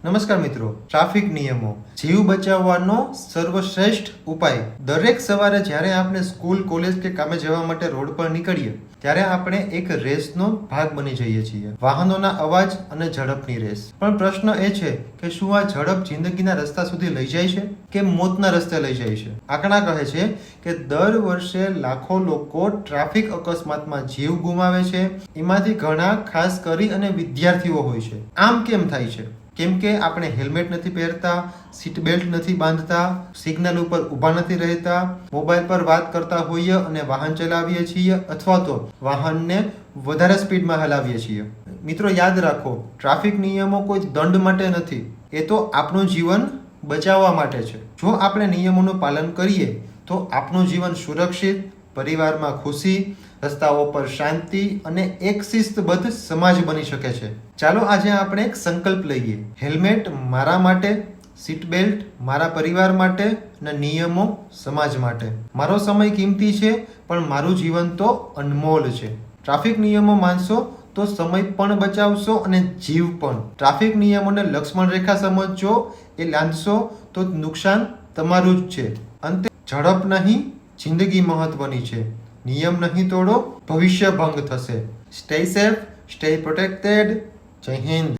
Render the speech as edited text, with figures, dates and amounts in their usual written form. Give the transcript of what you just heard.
નમસ્કાર મિત્રો, ટ્રાફિક નિયમો જીવ બચાવવાનો સર્વશ્રેષ્ઠ ઉપાય. દરેક સવારે જ્યારે આપણે સ્કૂલ, કોલેજ કે કામે જવા માટે રોડ પર નીકળીએ ત્યારે આપણે એક રેસનો ભાગ બની જઈએ છીએ. વાહનોના અવાજ અને ઝડપની રેસ. પણ પ્રશ્ન એ છે કે શું આ ઝડપ જિંદગીના રસ્તા સુધી લઈ જાય છે કે મોતના રસ્તે લઈ જાય છે? આંકડા કહે છે કે દર વર્ષે લાખો લોકો ટ્રાફિક અકસ્માતમાં જીવ ગુમાવે છે. એમાંથી ઘણા ખાસ કરી અને વિદ્યાર્થીઓ હોય છે. આમ કેમ થાય છે? કેમ કે આપણે હેલ્મેટ નથી પહેરતા, સીટ બેલ્ટ નથી બાંધતા, સિગ્નલ ઉપર ઊભા નથી રહેતા, મોબાઈલ પર વાત કરતા હોઈએ અને વાહન ચલાવીએ છીએ, અથવા તો વાહનને વધારે સ્પીડમાં હલાવીએ છીએ. મિત્રો યાદ રાખો, ટ્રાફિક નિયમો કોઈ દંડ માટે નથી, એ તો આપણું જીવન બચાવવા માટે છે. જો આપણે નિયમોનું પાલન કરીએ તો આપણું જીવન સુરક્ષિત, પરિવારમાં ખુશી, રસ્તાઓ પર શાંતિ અને એક શિસ્તબદ્ધ સમાજ બની શકે છે. ચાલો આજે આપણે એક સંકલ્પ લઈએ. હેલ્મેટ મારા માટે, સીટ બેલ્ટ મારા પરિવાર માટે અને નિયમો સમાજ માટે. મારો સમય કિંમતી છે પણ મારું જીવન તો અનમોલ છે. ટ્રાફિક નિયમો માનશો તો સમય પણ બચાવશો અને જીવ પણ. ટ્રાફિક નિયમોને લક્ષ્મણ રેખા સમજજો, એ લાંઘશો તો નુકસાન તમારું જ છે. અંતે ઝડપ નહીં, જિંદગી મહત્વની છે. નિયમ નહીં તોડો, ભવિષ્ય ભંગ થશે. Stay safe, stay protected. જય હિન્દ.